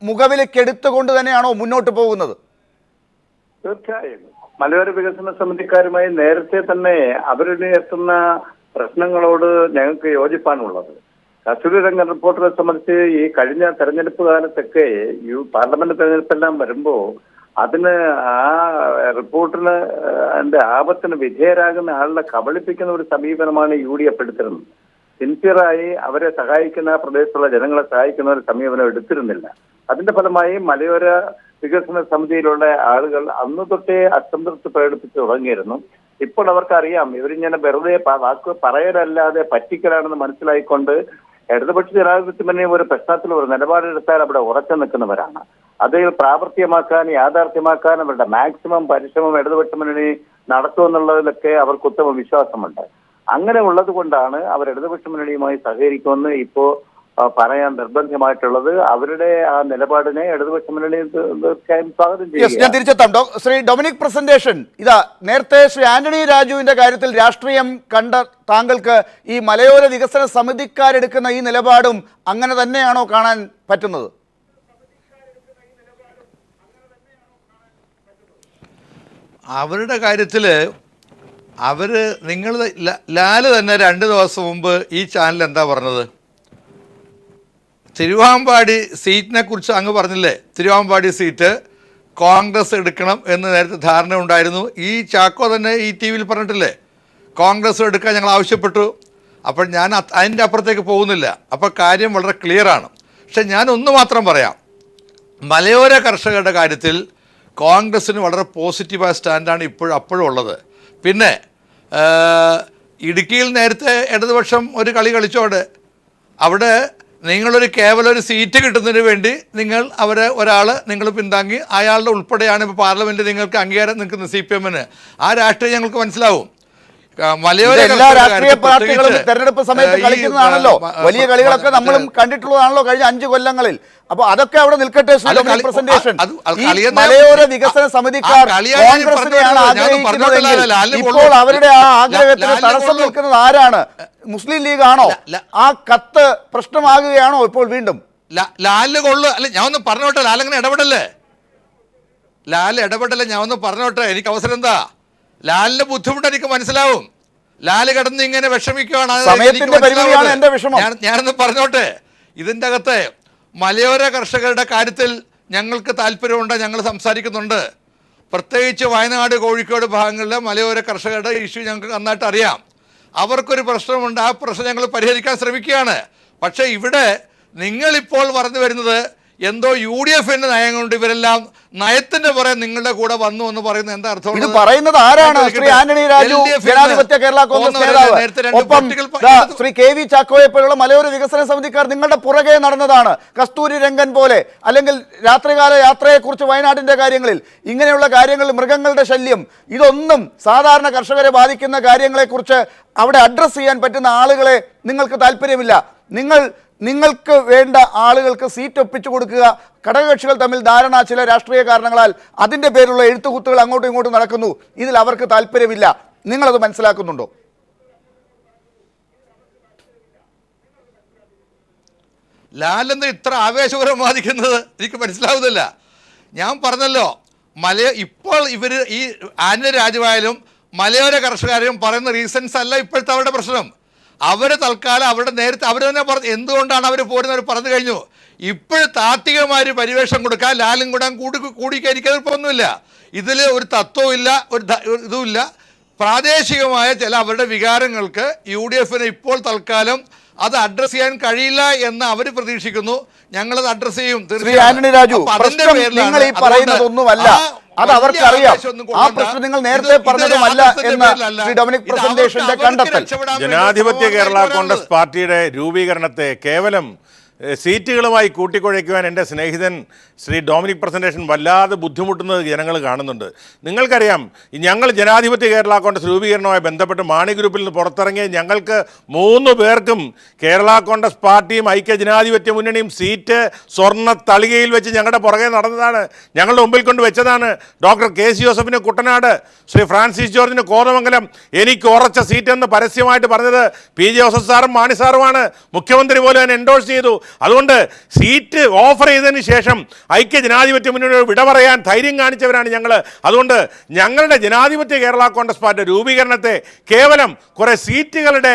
മുഖവിലേക്കെടുത്തുകൊണ്ട് തന്നെയാണോ മുന്നോട്ട് പോകുന്നത്? തീർച്ചയായും മലയോര വികസന സമിതിക്കാരുമായി നേരത്തെ തന്നെ അവരുയർത്തുന്ന പ്രശ്നങ്ങളോട് ഞങ്ങൾക്ക് യോജിപ്പാണുള്ളത്. കസ്തൂരിരംഗൻ റിപ്പോർട്ടിനെ സംബന്ധിച്ച് ഈ കഴിഞ്ഞ തെരഞ്ഞെടുപ്പ് കാലത്തൊക്കെ ഈ പാർലമെന്റ് തെരഞ്ഞെടുപ്പെല്ലാം വരുമ്പോൾ അതിന് ആ റിപ്പോർട്ടിന് അതിന്റെ ആപത്തിന് വിധേയരാകുന്ന ആളുടെ കബളിപ്പിക്കുന്ന ഒരു സമീപനമാണ് UDF എടുത്തിരുന്നത്. സിൻസിയറായി അവരെ സഹായിക്കുന്ന പ്രദേശത്തുള്ള ജനങ്ങളെ സഹായിക്കുന്ന ഒരു സമീപനം എടുത്തിരുന്നില്ല. അതിന്റെ ഫലമായി മലയോര വികസന സമിതിയിലുള്ള ആളുകൾ അന്ന് തൊട്ടേ അസംതൃപ്തി പ്രകടിപ്പിച്ച് തുടങ്ങിയിരുന്നു. ഇപ്പോൾ അവർക്കറിയാം ഇവരിങ്ങനെ വെറുതെ വാക്ക് പറയലല്ലാതെ പറ്റിക്കലാണെന്ന് മനസ്സിലായിക്കൊണ്ട് ഇടതുപക്ഷ ജനാധിപത്യ മുന്നണി ഒരു പ്രശ്നത്തിൽ ഒരു നിലപാടെടുത്താൽ അവിടെ ഉറച്ചു നിൽക്കുന്നവരാണ്. അത് പ്രാവർത്തികമാക്കാൻ യാഥാർത്ഥ്യമാക്കാൻ അവരുടെ മാക്സിമം പരിശ്രമം ഇടതുപക്ഷ മുന്നണി നടത്തുമെന്നുള്ളതിലൊക്കെ അവർക്ക് ഉത്തമ വിശ്വാസമുണ്ട്. അങ്ങനെ ഉള്ളത് കൊണ്ടാണ് അവർ ഇടതുപക്ഷ മുന്നണിയുമായി സഹകരിക്കുമെന്ന് ഇപ്പോ പറയാൻ നിർബന്ധമായിട്ടുള്ളത്. അവരുടെ ആ നിലപാടിനെ ഇടതുപക്ഷ മുന്നണി തീർച്ചയായും സ്വാഗതം ഞാൻ ചെയ്യുക. തിരിച്ചെത്താം. ശ്രീ ഡൊമിനിക് പ്രസന്റേഷൻ, ഇതാ നേരത്തെ ശ്രീ ആന്റണി രാജുവിന്റെ കാര്യത്തിൽ രാഷ്ട്രീയം കണ്ട താങ്കൾക്ക് ഈ മലയോര വികസന സമിതിക്കാരെടുക്കുന്ന ഈ നിലപാടും അങ്ങനെ തന്നെയാണോ കാണാൻ പറ്റുന്നത്? അവരുടെ കാര്യത്തിൽ നിങ്ങൾ ലാല് തന്നെ 2 ദിവസം മുമ്പ് ഈ ചാനൽ എന്താ പറഞ്ഞത്? തിരുവാമ്പാടി സീറ്റിനെ കുറിച്ച് അങ്ങ് പറഞ്ഞില്ലേ, തിരുവാമ്പാടി സീറ്റ് കോൺഗ്രസ് എടുക്കണം എന്ന് നേരത്തെ ധാരണ ഉണ്ടായിരുന്നു. ഈ ചാക്കോ തന്നെ ഈ ടി വിയിൽ പറഞ്ഞിട്ടില്ലേ, കോൺഗ്രസ് എടുക്കാൻ ഞങ്ങൾ ആവശ്യപ്പെട്ടു. അപ്പോൾ ഞാൻ അതിൻ്റെ അപ്പുറത്തേക്ക് പോകുന്നില്ല. അപ്പോൾ കാര്യം വളരെ ക്ലിയറാണ്. പക്ഷെ ഞാൻ ഒന്ന് മാത്രം പറയാം, മലയോര കർഷകരുടെ കാര്യത്തിൽ കോൺഗ്രസ്സിന് വളരെ പോസിറ്റീവായ സ്റ്റാൻഡാണ് അപ്പോഴും ഉള്ളത്. പിന്നെ ഇടുക്കിയിൽ നേരത്തെ ഇടതുപക്ഷം ഒരു കളി കളിച്ചോടെ, അവിടെ നിങ്ങളൊരു കേവലം ഒരു സീറ്റ് കിട്ടുന്നതിന് വേണ്ടി ഒരാൾ നിങ്ങൾ പിന്താങ്ങി, അയാളുടെ ഉൾപ്പെടെയാണ് ഇപ്പോൾ പാർലമെൻറ്റ് നിങ്ങൾക്ക് അംഗീകാരം നിൽക്കുന്ന CPM-ന്. ആ രാഷ്ട്രീയം ഞങ്ങൾക്ക് മനസ്സിലാവും. എല്ലാ രാഷ്ട്രീയ പാർട്ടികളും തെരഞ്ഞെടുപ്പ് സമയത്ത് കളിക്കുന്നതാണല്ലോ. വലിയ കളികളൊക്കെ നമ്മളും കണ്ടിട്ടുള്ളതാണല്ലോ കഴിഞ്ഞ 5 കൊല്ലങ്ങളിൽ. അപ്പൊ അതൊക്കെ അവിടെ നിൽക്കട്ടെ. പ്രസന്റേഷൻ മലയോര വികസന സമിതിക്കാർ കോൺഗ്രസിനെയാണ് ആഗ്രഹിക്കുന്നതെങ്കിൽ ഇപ്പോൾ അവരുടെ ആ ആഗ്രഹത്തിന് തടസ്സം നിൽക്കുന്നത് ആരാണ്? മുസ്ലിം ലീഗ് ആണോ? ആ കത്ത് പ്രശ്നമാകുകയാണോ ഇപ്പോൾ വീണ്ടും? ലാലിന് അല്ല, ഞാൻ ഒന്ന് പറഞ്ഞോട്ടെ, ലാലങ്ങനെ ഇടപെടല്ലേ, ഞാൻ ഒന്ന് പറഞ്ഞോട്ടെ. എനിക്ക് അവസരം എന്താ? ലാലിന്റെ ബുദ്ധിമുട്ട് എനിക്ക് മനസ്സിലാവും. ലാല് കിടന്ന് ഇങ്ങനെ വിഷമിക്കുകയാണ്. ഞാനൊന്ന് പറഞ്ഞോട്ടെ, ഇതിൻ്റെ അകത്ത് മലയോര കർഷകരുടെ കാര്യത്തിൽ ഞങ്ങൾക്ക് താല്പര്യമുണ്ട്, ഞങ്ങൾ സംസാരിക്കുന്നുണ്ട്. പ്രത്യേകിച്ച് വയനാട്, കോഴിക്കോട് ഭാഗങ്ങളിലെ മലയോര കർഷകരുടെ ഇഷ്യൂ ഞങ്ങൾക്ക് നന്നായിട്ട് അറിയാം. അവർക്കൊരു പ്രശ്നമുണ്ട്, ആ പ്രശ്നം ഞങ്ങൾ പരിഹരിക്കാൻ ശ്രമിക്കുകയാണ്. പക്ഷേ ഇവിടെ നിങ്ങളിപ്പോൾ പറഞ്ഞു വരുന്നത് എന്തോ UDF-ന്റെ നയം കൊണ്ട് ഇവരെല്ലാം നയത്തിന്റെ പുറകെ നിങ്ങളുടെ കൂടെ വന്നു എന്ന് പറയുന്നത് എന്താ അർത്ഥം? ഇത് പറയുന്നത് ആരാണ്? ശ്രീ ആന്റണി രാജു, ജനാധിപത്യ കേരള കോൺഗ്രസ് നേതാവ്, ഒപ്പം ശ്രീ KV ചാക്കോയെ പോലുള്ള മലയോര വികസന സമിതിക്കാർ നിങ്ങളുടെ പുറകെ നടന്നതാണ്. കസ്തൂരി രംഗൻ പോലെ, അല്ലെങ്കിൽ രാത്രികാല യാത്രയെക്കുറിച്ച് വയനാടിന്റെ കാര്യങ്ങളിൽ, ഇങ്ങനെയുള്ള കാര്യങ്ങളിൽ മൃഗങ്ങളുടെ ശല്യം, ഇതൊന്നും സാധാരണ കർഷകരെ ബാധിക്കുന്ന കാര്യങ്ങളെക്കുറിച്ച് അവിടെ അഡ്രസ്സ് ചെയ്യാൻ പറ്റുന്ന ആളുകളെ നിങ്ങൾക്ക് താല്പര്യമില്ല. നിങ്ങൾക്ക് വേണ്ട ആളുകൾക്ക് സീറ്റ് ഒപ്പിച്ചു കൊടുക്കുക, ഘടകകക്ഷികൾ തമ്മിൽ ധാരണ ചില രാഷ്ട്രീയ കാരണങ്ങളാൽ അതിൻ്റെ പേരിലുള്ള എഴുത്തുകുത്തുകൾ അങ്ങോട്ടും ഇങ്ങോട്ടും നടക്കുന്നു. ഇതിൽ അവർക്ക് താല്പര്യമില്ല. നിങ്ങളത് മനസ്സിലാക്കുന്നുണ്ടോ? ലാലെന്താ ഇത്ര ആവേശപരം വാദിക്കുന്നത് എനിക്ക് മനസ്സിലാവുന്നില്ല. ഞാൻ പറഞ്ഞല്ലോ, ഇപ്പോൾ ഇവർ ഈ ആന്റണി രാജുവായാലും മലയോര കർഷകരും പറയുന്ന റീസൺസ് അല്ല ഇപ്പോഴത്തെ അവരുടെ പ്രശ്നം. അവർ തൽക്കാലം അവരുടെ നേരത്തെ അവർ തന്നെ പറഞ്ഞു എന്തുകൊണ്ടാണ് അവർ പോരുന്നവർ പറഞ്ഞു കഴിഞ്ഞു. ഇപ്പോൾ താത്വികമായ പരിവേഷം കൊടുക്കാൻ ലാലും കൂടിക്കാൻ എനിക്ക് എതിർപ്പൊന്നുമില്ല. ഇതിൽ ഒരു തത്വവും ഇല്ല, ഒരു ഇതുമില്ല. പ്രാദേശികമായ ചില അവരുടെ വികാരങ്ങൾക്ക് UDF-ന് ഇപ്പോൾ തൽക്കാലം അത് അഡ്രസ് ചെയ്യാൻ കഴിയില്ല എന്ന് അവർ പ്രതീക്ഷിക്കുന്നു. ഞങ്ങളത് അഡ്രസ് ചെയ്യും. ശ്രീ ആന്റണി രാജു, നിങ്ങൾ ഈ പറയുന്നതൊന്നുമല്ല, അത് അവർക്കറിയാം. ആ പ്രശ്നം നിങ്ങൾ നേരത്തെ പറഞ്ഞതുമല്ല എന്ന് ശ്രീ ഡൊമിനിക് പ്രസന്റേഷന്റെ കണ്ടെത്തൽ. ജനാധിപത്യ കേരള കോൺഗ്രസ് പാർട്ടിയുടെ രൂപീകരണത്തെ കേവലം സീറ്റുകളുമായി കൂട്ടിക്കുഴയ്ക്കുവാൻ എൻ്റെ സ്നേഹിതൻ ശ്രീ ഡൊമിനിക് പ്രസന്റേഷൻ വല്ലാതെ ബുദ്ധിമുട്ടുന്നത് ജനങ്ങൾ കാണുന്നുണ്ട്. നിങ്ങൾക്കറിയാം, ഞങ്ങൾ ജനാധിപത്യ കേരള കോൺഗ്രസ് രൂപീകരണവുമായി ബന്ധപ്പെട്ട് മാണി ഗ്രൂപ്പിൽ നിന്ന് പുറത്തിറങ്ങിയ ഞങ്ങൾക്ക് 3 പേർക്കും കേരള കോൺഗ്രസ് പാർട്ടിയും ഐക്യ ജനാധിപത്യ മുന്നണിയും സീറ്റ് സ്വർണ്ണ തളികയിൽ വെച്ച് ഞങ്ങളുടെ പുറകെ നടന്നതാണ്, ഞങ്ങളുടെ മുമ്പിൽ കൊണ്ട് വെച്ചതാണ്. ഡോക്ടർ KC ജോസഫിന് കുട്ടനാട്, ശ്രീ ഫ്രാൻസിസ് ജോർജിന് കോതമംഗലം, എനിക്ക് ഉറച്ച സീറ്റ് എന്ന് പരസ്യമായിട്ട് പറഞ്ഞത് PJ ജോസഫ് സാറും മാണി സാറുമാണ്. മുഖ്യമന്ത്രി പോലും അതിനെ എൻഡോഴ്സ് ചെയ്തു. അതുകൊണ്ട് സീറ്റ് ഓഫർ ചെയ്തതിന് ശേഷം ഐക്യ ജനാധിപത്യ മുന്നണിയോട് വിട പറയാൻ ധൈര്യം കാണിച്ചവരാണ് ഞങ്ങൾ. അതുകൊണ്ട് ഞങ്ങളുടെ ജനാധിപത്യ കേരള കോൺഗ്രസ് പാർട്ടി രൂപീകരണത്തെ കേവലം കുറേ സീറ്റുകളുടെ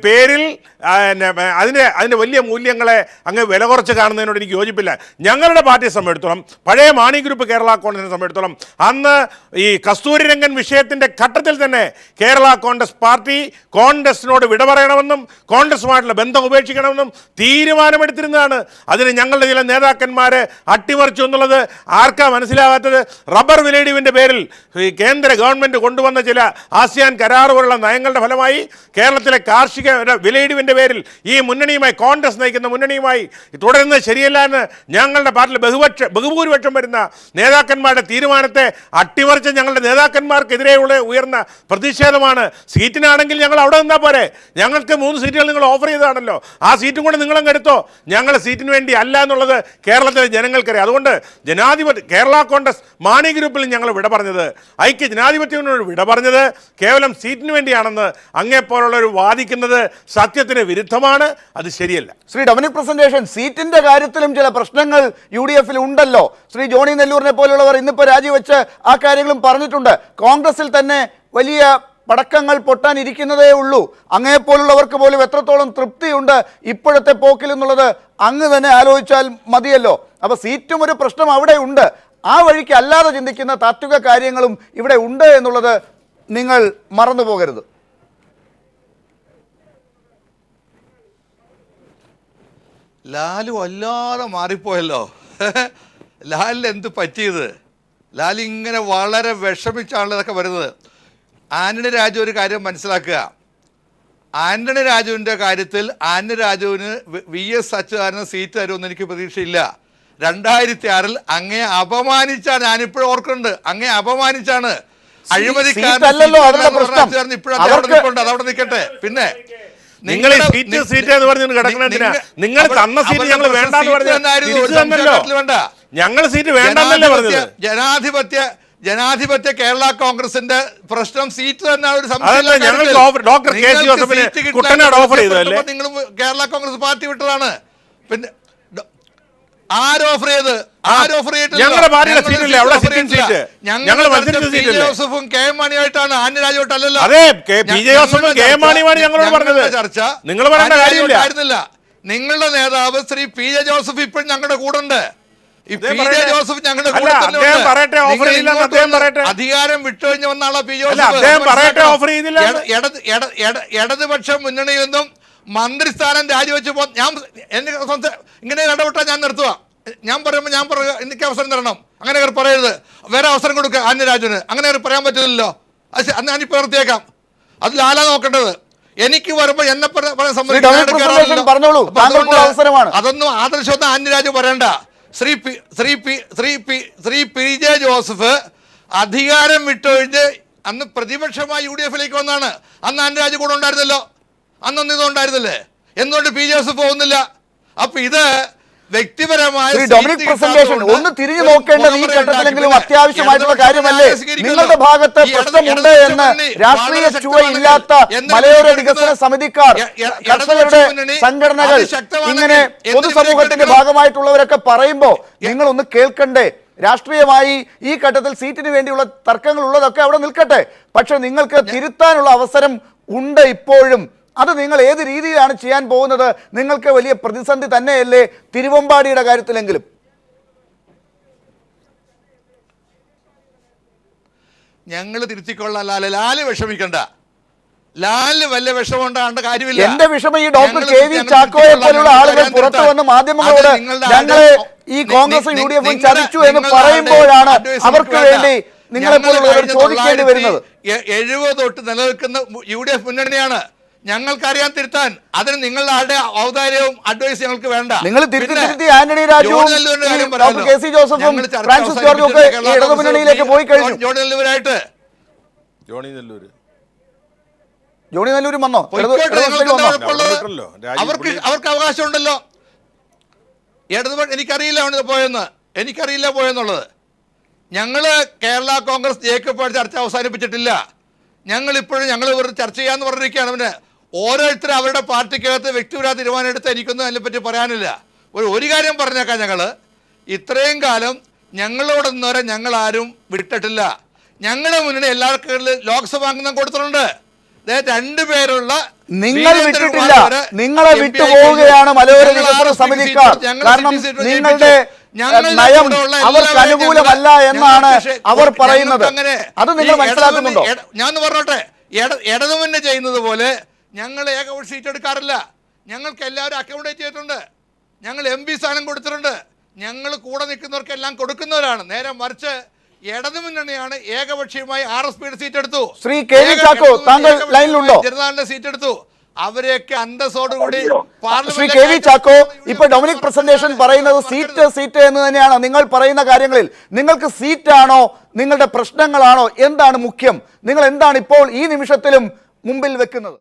പേരിൽ അതിൻ്റെ വലിയ മൂല്യങ്ങളെ അങ്ങ് വില കുറച്ച് കാണുന്നതിനോട് എനിക്ക് യോജിപ്പില്ല. ഞങ്ങളുടെ പാർട്ടിയെ സംബന്ധിച്ചിടത്തോളം, പഴയ മാണി ഗ്രൂപ്പ് കേരള കോൺഗ്രസിനെ സംബന്ധിച്ചിടത്തോളം, അന്ന് ഈ കസ്തൂരിരംഗൻ വിഷയത്തിൻ്റെ ഘട്ടത്തിൽ തന്നെ കേരള കോൺഗ്രസ് പാർട്ടി കോൺഗ്രസിനോട് വിട പറയണമെന്നും കോൺഗ്രസുമായിട്ടുള്ള ബന്ധം ഉപേക്ഷിക്കണമെന്നും തീരുമാനമെടുത്തിരുന്നതാണ്. അതിന് ഞങ്ങളുടെ ചില നേതാക്കന്മാർ അട്ടിമറിച്ചു എന്നുള്ളത് ആർക്കാ മനസ്സിലാകാത്തത്? റബ്ബർ വിലയിടിവിൻ്റെ പേരിൽ ഈ കേന്ദ്ര ഗവൺമെൻറ് കൊണ്ടുവന്ന ചില ആസിയാൻ കരാർ പോലുള്ള നയങ്ങളുടെ ഫലമായി കേരളത്തിലെ കാർഷിക വിലയിടിവിൻ്റെ പേരിൽ ഈ മുന്നണിയുമായി, കോൺഗ്രസ് നയിക്കുന്ന മുന്നണിയുമായി തുടരുന്നത് ശരിയല്ല എന്ന് ഞങ്ങളുടെ പാർട്ടിയിൽ ബഹുഭൂരിപക്ഷം വരുന്ന നേതാക്കന്മാരുടെ തീരുമാനത്തെ അട്ടിമറിച്ച ഞങ്ങളുടെ നേതാക്കന്മാർക്കെതിരെയുള്ള ഉയർന്ന പ്രതിഷേധമാണ്. സീറ്റിനാണെങ്കിൽ ഞങ്ങൾ അവിടെ നിന്നാൽ പോരെ? ഞങ്ങൾക്ക് 3 സീറ്റുകൾ നിങ്ങൾ ഓഫർ ചെയ്തതാണല്ലോ, ആ സീറ്റും കൂടെ നിങ്ങളങ്ങ് എടുത്തോ. ഞങ്ങൾ സീറ്റിന് വേണ്ടി അല്ല എന്നുള്ളത് കേരളത്തിലെ ജനങ്ങൾക്കറിയാം. അതുകൊണ്ട് കേരള കോൺഗ്രസ് മാണി ഗ്രൂപ്പിൽ ഞങ്ങൾ വിട പറഞ്ഞത്, ഐക്യ ജനാധിപത്യത്തിനോട് വിട പറഞ്ഞത് കേവലം സീറ്റിന് വേണ്ടിയാണെന്ന് അങ്ങേപ്പോലുള്ളവർ വാദിക്കുന്നത് സത്യത്തിന് വിരുദ്ധമാണ്. അത് ശരിയല്ല. ശ്രീ ഡൊമിനിക് പ്രസന്റേഷൻ, സീറ്റിന്റെ കാര്യത്തിലും ചില പ്രശ്നങ്ങൾ UDF-ൽ ഉണ്ടല്ലോ. ശ്രീ ജോണി നെല്ലൂരിനെ പോലുള്ളവർ ഇന്നിപ്പോൾ രാജിവെച്ച് ആ കാര്യങ്ങളും പറഞ്ഞിട്ടുണ്ട്. കോൺഗ്രസിൽ തന്നെ വലിയ പടക്കങ്ങൾ പൊട്ടാനിരിക്കുന്നതേ ഉള്ളൂ. അങ്ങേപ്പോലുള്ളവർക്ക് പോലും എത്രത്തോളം തൃപ്തിയുണ്ട് ഇപ്പോഴത്തെ പോക്കിൽ എന്നുള്ളത് അങ്ങ് തന്നെ ആലോചിച്ചാൽ മതിയല്ലോ. അപ്പോൾ സീറ്റും ഒരു പ്രശ്നം അവിടെ ഉണ്ട്. ആ വഴിക്ക് അല്ലാതെ ചിന്തിക്കുന്ന താത്വിക കാര്യങ്ങളും ഇവിടെ ഉണ്ട് എന്നുള്ളത് നിങ്ങൾ മറന്നു പോകരുത്. ലാലു വല്ലാതെ മാറിപ്പോയല്ലോ. ലാലിന് എന്ത് പറ്റിയത്? ലാൽ ഇങ്ങനെ വളരെ വിഷമിച്ചാണല്ലോ ഇതൊക്കെ വരുന്നത്. ആന്റണി രാജു ഒരു കാര്യം മനസ്സിലാക്കുക. ആന്റണി രാജുവിൻ്റെ കാര്യത്തിൽ ആന്റണി രാജുവിന് VS അച്യുതാനന്ദൻ സീറ്റ് തരുമെന്ന് എനിക്ക് പ്രതീക്ഷയില്ല. 2006 അങ്ങേ അപമാനിച്ചാണ്, ഞാനിപ്പോഴും ഓർക്കുന്നുണ്ട്, അങ്ങേ അപമാനിച്ചാണ്. അഴിമതിക്കാരൻ അതവിടെ നിൽക്കട്ടെ. പിന്നെ നിങ്ങൾ സീറ്റ് എന്ന് പറഞ്ഞു കിടക്കണ, നിങ്ങൾ തന്ന സീറ്റ് ഞങ്ങൾ വേണ്ടെന്ന് പറഞ്ഞു. ഞങ്ങൾ സീറ്റ് വേണ്ടെന്നല്ലേ പറഞ്ഞത്? ജനാധിപത്യ കേരള കോൺഗ്രസിന്റെ പ്രശ്നം സീറ്റ് തന്നെയാണ്. ഒരു നിങ്ങൾ കേരള കോൺഗ്രസ് പാർട്ടി വിട്ടതാണ്. പിന്നെ ആരോഫർ ജോസഫും കെ എം മാണിയായിട്ടാണ്, ആന്റണി രാജുവായിട്ടല്ലോ. ചർച്ച നിങ്ങൾ പറയുന്നില്ല. നിങ്ങളുടെ നേതാവ് ശ്രീ PJ ജോസഫ് ഇപ്പോഴും ഞങ്ങളുടെ കൂടെ ഉണ്ട്. ജോസഫ് ഞങ്ങളുടെ കൂടെ അധികാരം വിട്ടുകഴിഞ്ഞ് വന്ന ആളാ PJ ജോസഫ്. ഇടതുപക്ഷ മുന്നണിയിൽ നിന്നും മന്ത്രിസ്ഥാനം രാജിവെച്ചപ്പോൾ ഞാൻ ഇങ്ങനെ ഇടപെട്ടാൽ ഞാൻ നിർത്തുക. ഞാൻ പറയുമ്പോൾ ഞാൻ പറയുക, എനിക്ക് അവസരം തരണം. അങ്ങനെ പറയരുത്. വേറെ അവസരം കൊടുക്കുക ആന്റണി രാജുവിന്. അങ്ങനെ പറയാൻ പറ്റില്ലല്ലോ. അത് ഞാനിപ്പോൾ നിർത്തിയേക്കാം. അത് ലാലാ നോക്കേണ്ടത്. എനിക്ക് വരുമ്പോൾ എന്നെ അതൊന്നും ആദർശമൊന്നും ആന്റണി രാജു പറയണ്ട. ശ്രീ PJ ജോസഫ് അധികാരം വിട്ടൊഴിഞ്ഞ് അന്ന് പ്രതിപക്ഷമായി UDF-ലേക്ക് വന്നാണ്. അന്ന് ആന്റണി രാജു കൂടെ ഉണ്ടായിരുന്നല്ലോ. അന്നൊന്നും ഇതുണ്ടായിരുന്നില്ലേ? എന്തുകൊണ്ട് PJ ജോസഫ് പോകുന്നില്ല? അപ്പൊ ഇത് വ്യക്തിപരമായ ഒന്ന് തിരിഞ്ഞു നോക്കേണ്ടത് ഈ ഘട്ടത്തിലെങ്കിലും അത്യാവശ്യമായിട്ടുള്ള കാര്യമല്ലേ? നിങ്ങളുടെ ഭാഗത്ത് പ്രശ്നമുണ്ട് എന്ന് രാഷ്ട്രീയ ചുവയില്ലാത്ത മലയോര വികസന സമിതിക്കാർ, കർഷകരുടെ സംഘടനകൾ, ഇങ്ങനെ പൊതുസമൂഹത്തിന്റെ ഭാഗമായിട്ടുള്ളവരൊക്കെ പറയുമ്പോൾ നിങ്ങൾ ഒന്ന് കേൾക്കണ്ടേ? രാഷ്ട്രീയമായി ഈ ഘട്ടത്തിൽ സീറ്റിന് വേണ്ടിയുള്ള തർക്കങ്ങൾ ഉള്ളതൊക്കെ അവിടെ നിൽക്കട്ടെ. പക്ഷെ നിങ്ങൾക്ക് തിരുത്താനുള്ള അവസരം ഉണ്ട് ഇപ്പോഴും. അത് നിങ്ങൾ ഏത് രീതിയിലാണ് ചെയ്യാൻ പോകുന്നത്? നിങ്ങൾക്ക് വലിയ പ്രതിസന്ധി തന്നെയല്ലേ തിരുവമ്പാടിയുടെ കാര്യത്തിലെങ്കിലും? ഞങ്ങൾ തിരുത്തിക്കൊള്ളാം. ലാല് വിഷമിക്കണ്ട. ലാലിന് വലിയ വിഷമം ഉണ്ടാകേണ്ട കാര്യമില്ല. എന്റെ വിഷമം ഈ ഡോക്ടർ KV ചാക്കോയെ പോലുള്ള ആളുകൾ പുറത്തു വന്ന് മാധ്യമങ്ങളോട് ഞങ്ങളെ ഈ കോൺഗ്രസ് UDF ചതിച്ചു എന്ന് പറയുമ്പോഴാണ് അവർക്ക് വേണ്ടി നിങ്ങളെപ്പോലുള്ളവർ ചോദിക്കേണ്ടി വരുന്നത്. 70 തൊട്ട് നിലനിൽക്കുന്ന UDF മുന്നണിയാണ്. ഞങ്ങൾക്കറിയാൻ തിരുത്താൻ. അതിന് നിങ്ങളുടെ ആരുടെ ഔദാര്യവും അഡ്വൈസ് ഞങ്ങൾക്ക് വേണ്ട. നിങ്ങൾ തിരുത്തി ആന്റണി രാജുവും KC ജോസഫും ഫ്രാൻസിസ് ജോർജും ഒക്കെ ഇടതുമുന്നണിയിലേക്ക് പോയി കഴിഞ്ഞു. ജോണി നെല്ലൂരും വന്നോ? അവർക്ക് അവകാശമുണ്ടല്ലോ. എനിക്കറിയില്ല പോയെന്നുള്ളത്. ഞങ്ങള് കേരള കോൺഗ്രസ് ജേക്കബ് ചർച്ച അവസാനിപ്പിച്ചിട്ടില്ല. ഞങ്ങളിപ്പോഴും വെറുതെ ചർച്ച ചെയ്യാന്ന് പറഞ്ഞിരിക്കുകയാണ്. പിന്നെ ഓരോരുത്തരും അവരുടെ പാർട്ടിക്കകത്ത് വ്യക്തിപരമായ തീരുമാനം എടുത്ത് എനിക്കൊന്നും അതിനെപ്പറ്റി പറയാനില്ല. ഒരു കാര്യം പറഞ്ഞേക്കാം, ഞങ്ങൾ ഇത്രയും കാലം ഞങ്ങളോടൊന്നും വരെ ഞങ്ങൾ ആരും വിട്ടിട്ടില്ല. ഞങ്ങളുടെ മുന്നണി എല്ലാവർക്കും ലോക്സഭാ അംഗം കൊടുത്തിട്ടുണ്ട്. രണ്ടുപേരുള്ള നിങ്ങൾ വിട്ടിട്ടില്ല, നിങ്ങളെ വിട്ടുപോവുകയാണ് മലയോര വികസന സമിതിക്കാർ. കാരണം നിങ്ങളുടെ നയം അവർക്ക് അനുകൂലമല്ല എന്നാണ് അവർ പറയുന്നത്. അത് നിങ്ങൾ മനസ്സിലാക്കുന്നുണ്ടോ? ഞാൻ പറഞ്ഞോട്ടെ, ഇടതുമുന്നണി ചെയ്യുന്നത് പോലെ ഞങ്ങൾ ഏകപക്ഷ സീറ്റ് എടുക്കാറില്ല. ഞങ്ങൾക്ക് എല്ലാവരും അക്കോമഡേറ്റ് ചെയ്തിട്ടുണ്ട്. ഞങ്ങൾ MP സ്ഥാനം കൊടുത്തിട്ടുണ്ട്. ഞങ്ങൾ കൂടെ നിൽക്കുന്നവർക്കെല്ലാം കൊടുക്കുന്നവരാണ്. നേരെ മറിച്ച് ഇടതുമുന്നണിയാണ് ഏകപക്ഷീയമായി RSPയുടെ സീറ്റ് എടുത്തു. ശ്രീ കെ വി ചാക്കോ, താങ്കൾ ലൈനിലുണ്ടോ? ജനതാദളിന്റെ സീറ്റ് എടുത്തു. അവരെയൊക്കെ അന്തസ്സോടുകൂടി ശ്രീ കെ വി ചാക്കോ, ഇപ്പൊ ഡൊമിനിക് പ്രസന്റേഷൻ പറയുന്നത് സീറ്റ് എന്ന് തന്നെയാണ്. നിങ്ങൾ പറയുന്ന കാര്യങ്ങളിൽ നിങ്ങൾക്ക് സീറ്റാണോ നിങ്ങളുടെ പ്രശ്നങ്ങളാണോ എന്താണ് മുഖ്യം? നിങ്ങൾ എന്താണ് ഇപ്പോൾ ഈ നിമിഷത്തിലും മുമ്പിൽ വെക്കുന്നത്?